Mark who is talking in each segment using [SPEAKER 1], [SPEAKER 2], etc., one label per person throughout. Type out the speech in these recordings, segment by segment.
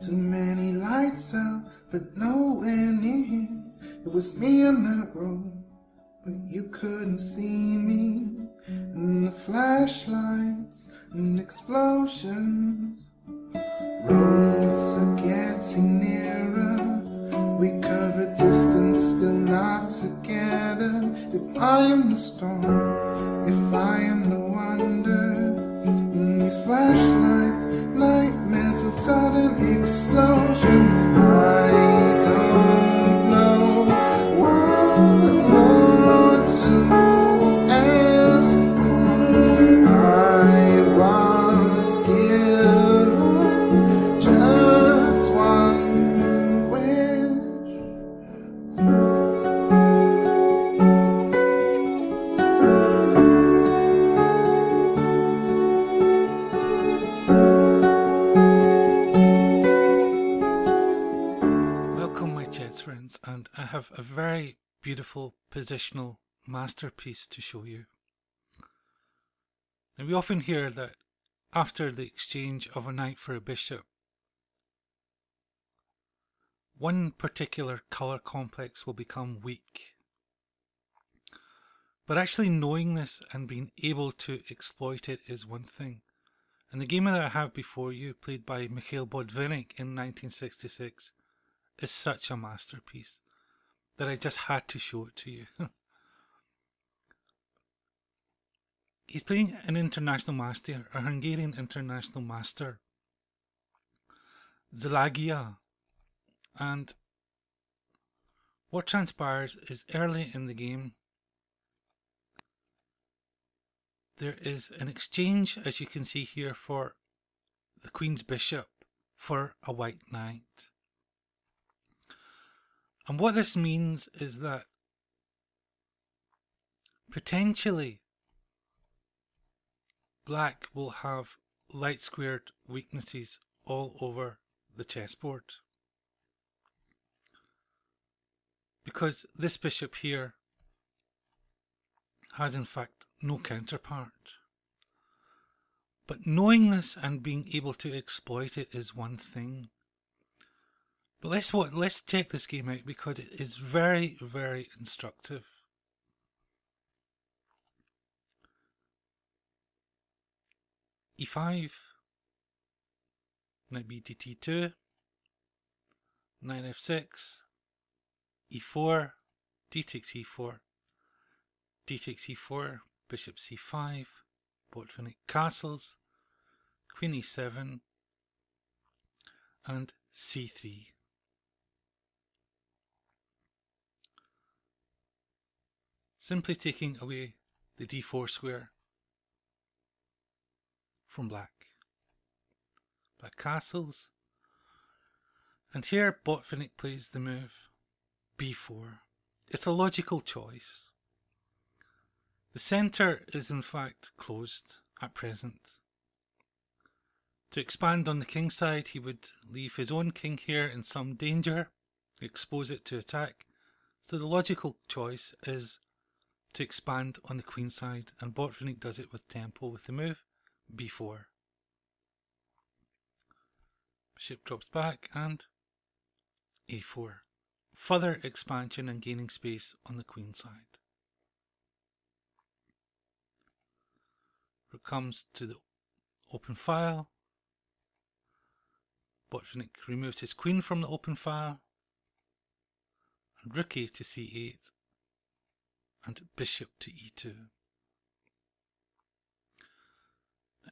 [SPEAKER 1] Too many lights out, but nowhere near here. It was me in that room, but you couldn't see me. And the flashlights and explosions. Roads are getting nearer. We cover distance, still not together. If I am the storm, if I am the wonder, in these flashlights, nightmares and sudden explosions, I don't know what more to ask for. I was given just one wish.
[SPEAKER 2] Welcome, my chess friends, and I have a very beautiful positional masterpiece to show you. Now, we often hear that after the exchange of a knight for a bishop, one particular colour complex will become weak. But actually knowing this and being able to exploit it is one thing. And the game that I have before you, played by Botvinnik in 1966, is such a masterpiece that I just had to show it to you. He's playing an international master, a Hungarian international master, Zalagia. And what transpires is early in the game, there is an exchange, as you can see here, for the Queen's bishop for a white knight. And what this means is that potentially Black will have light squared weaknesses all over the chessboard. Because this bishop here has in fact no counterpart. But knowing this and being able to exploit it is one thing. But let's check this game out because it is very, very instructive. E5, knight b to t2, knight f6, e4, d takes e4, d takes e4, bishop c5, Botvinnik castles, queen e7, and c3. Simply taking away the d4 square from Black. Black castles. And here Botvinnik plays the move b4. It's a logical choice. The centre is in fact closed at present. To expand on the king side, he would leave his own king here in some danger, expose it to attack. So the logical choice is to expand on the queen side, and Botvinnik does it with tempo with the move b4. Bishop drops back and a4. Further expansion and gaining space on the queen side. Rook comes to the open file. Botvinnik removes his queen from the open file. And rook a to c8. And bishop to e2.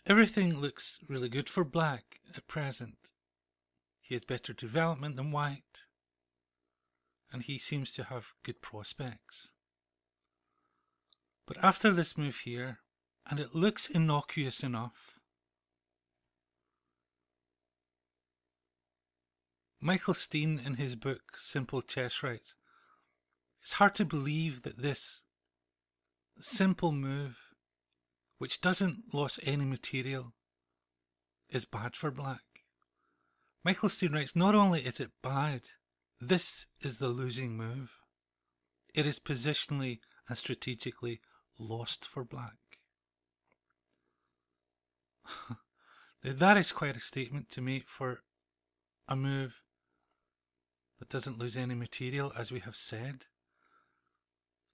[SPEAKER 2] Everything looks really good for Black at present. He has better development than White, and he seems to have good prospects. But after this move here, and it looks innocuous enough, Michael Steen in his book Simple Chess writes, it's hard to believe that this simple move, which doesn't lose any material, is bad for Black. Michael Steen writes, not only is it bad, this is the losing move. It is positionally and strategically lost for Black. Now that is quite a statement to make for a move that doesn't lose any material, as we have said.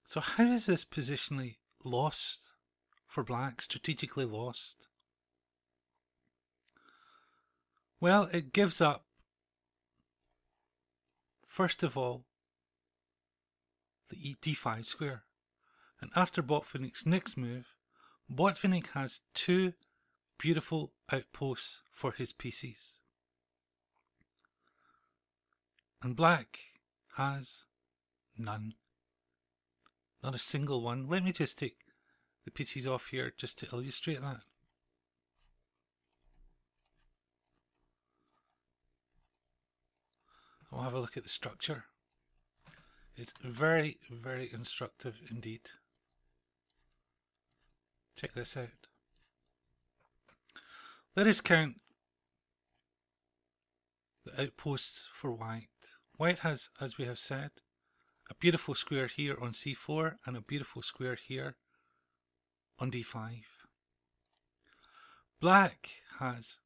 [SPEAKER 2] So how is this positionally lost for black, strategically lost? Well, it gives up, first of all, the d5 square. And after Botvinnik's next move, Botvinnik has two beautiful outposts for his pieces. And black has none. Not a single one. Let me just take the pieces off here just to illustrate that. I'll have a look at the structure. It's very, very instructive indeed. Check this out. Let us count the outposts for white. White has, as we have said, a beautiful square here on c4 and a beautiful square here on d5. Black has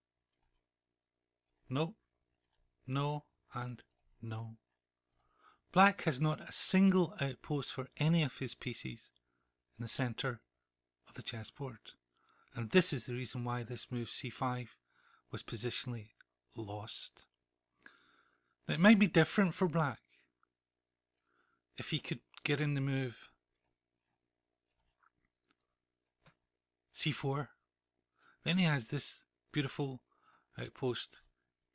[SPEAKER 2] no, no, and no. Black has not a single outpost for any of his pieces in the centre of the chessboard. And this is the reason why this move c5 was positionally lost. Now, it might be different for black if he could get in the move c4. Then he has this beautiful outpost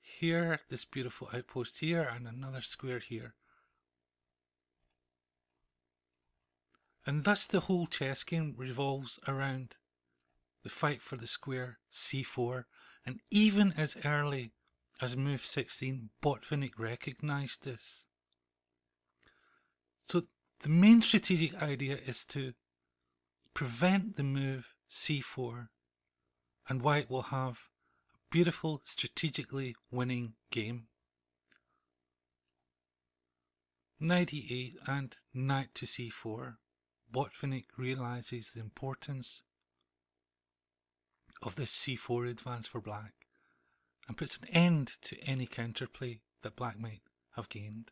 [SPEAKER 2] here, this beautiful outpost here, and another square here. And thus the whole chess game revolves around the fight for the square c4. And even as early as move 16, Botvinnik recognised this. So the main strategic idea is to prevent the move c4, and white will have a beautiful, strategically winning game. Knight e8 and knight to c4. Botvinnik realises the importance of this c4 advance for black and puts an end to any counterplay that black might have gained.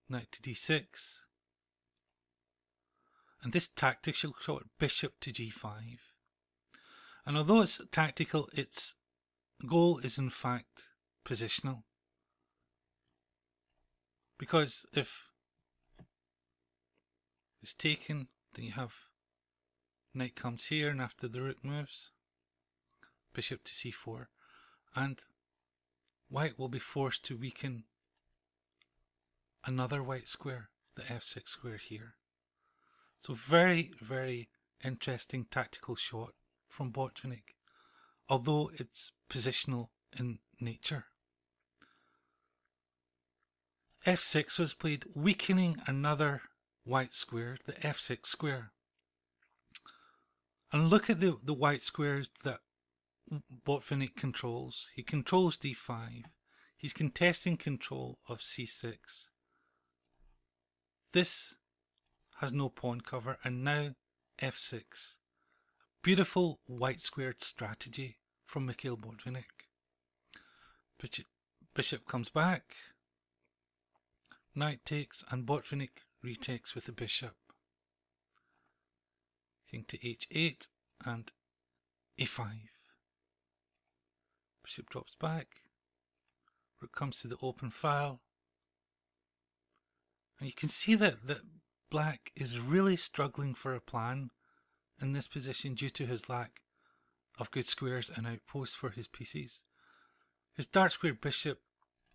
[SPEAKER 2] Knight to d6. And this tactical shot, bishop to g5. And although it's tactical, its goal is in fact positional. Because if it's taken, then you have knight comes here, and after the rook moves, bishop to c4. And white will be forced to weaken another white square, the f6 square here. So very, very interesting tactical shot from Botvinnik, although it's positional in nature. f6 was played, weakening another white square, the f6 square. And look at the white squares that Botvinnik controls. He controls d5. He's contesting control of c6. This has no pawn cover, and now f6. Beautiful white squared strategy from Mikhail Botvinnik. Bishop comes back. Knight takes, and Botvinnik retakes with the bishop. King to h8 and a5. Bishop drops back. Rook comes to the open file. And you can see that black is really struggling for a plan in this position due to his lack of good squares and outposts for his pieces. His dark square bishop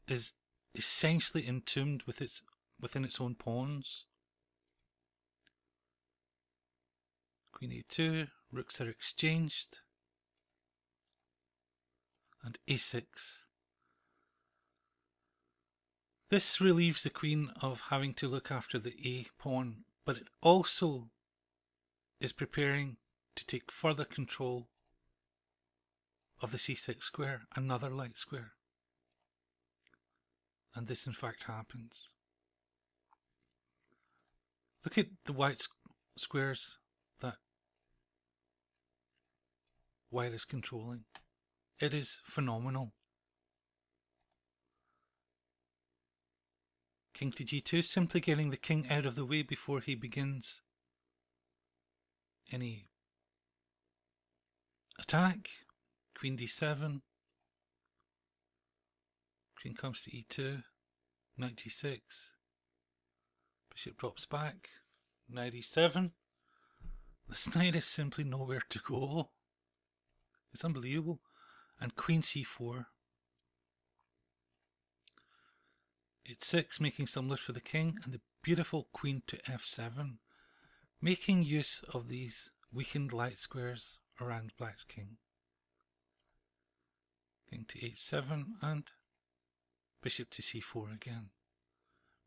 [SPEAKER 2] is essentially entombed within its own pawns. Queen a2, rooks are exchanged, and a6. This relieves the queen of having to look after the a pawn, but it also is preparing to take further control of the c6 square, another light square. And this in fact happens. Look at the white squares that white is controlling. it is phenomenal. King to g2, simply getting the king out of the way before he begins any attack. Queen d7. Queen comes to e2. Knight g6. Bishop drops back. Knight e7. This knight is simply nowhere to go. It's unbelievable. And queen c4. h6, making some lift for the king, and the beautiful queen to f7, making use of these weakened light squares around black's king. King to h7 and bishop to c4 again,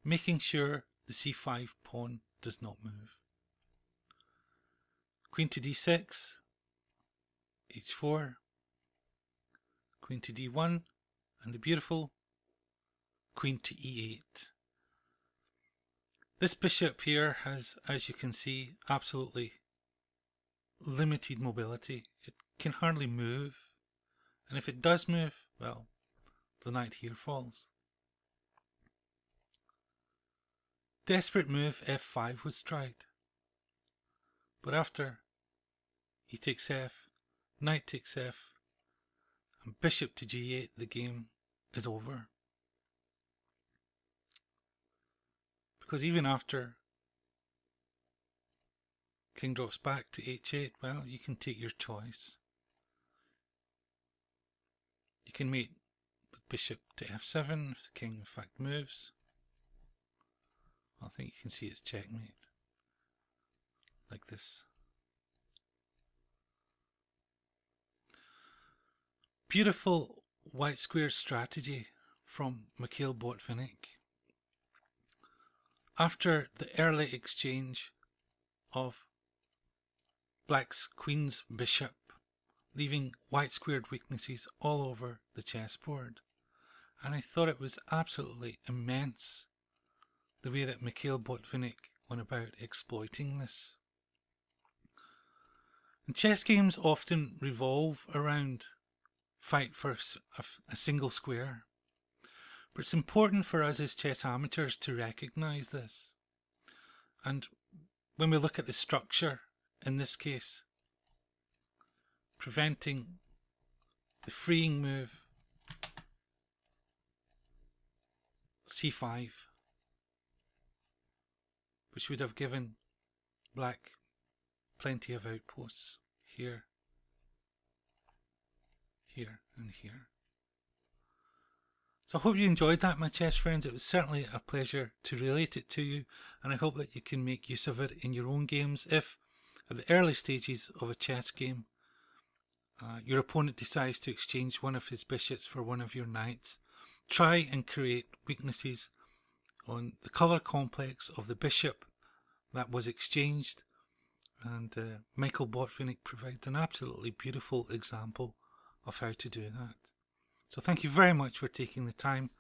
[SPEAKER 2] making sure the c5 pawn does not move. Queen to d6, h4, queen to d1, and the beautiful queen to e8. This bishop here has, as you can see, absolutely limited mobility. It can hardly move, and if it does move, well, the knight here falls. Desperate move f5 was tried, but after he takes f, knight takes f, and bishop to g8, the game is over. Because even after king drops back to h8, well, you can take your choice. You can mate with bishop to f7 if the king in fact moves. I think you can see it's checkmate, like this. Beautiful white square strategy from Mikhail Botvinnik. After the early exchange of black's queen's bishop, leaving white squared weaknesses all over the chessboard, and I thought it was absolutely immense the way that Mikhail Botvinnik went about exploiting this. And chess games often revolve around fight for a single square. But it's important for us as chess amateurs to recognise this. And when we look at the structure, in this case, preventing the freeing move c5, which would have given black plenty of outposts here, here and here. So I hope you enjoyed that, my chess friends. It was certainly a pleasure to relate it to you, and I hope that you can make use of it in your own games. If at the early stages of a chess game your opponent decides to exchange one of his bishops for one of your knights, try and create weaknesses on the colour complex of the bishop that was exchanged, and Mikhail Botvinnik provides an absolutely beautiful example of how to do that. So thank you very much for taking the time.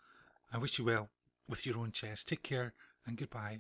[SPEAKER 2] I wish you well with your own chess. Take care and goodbye.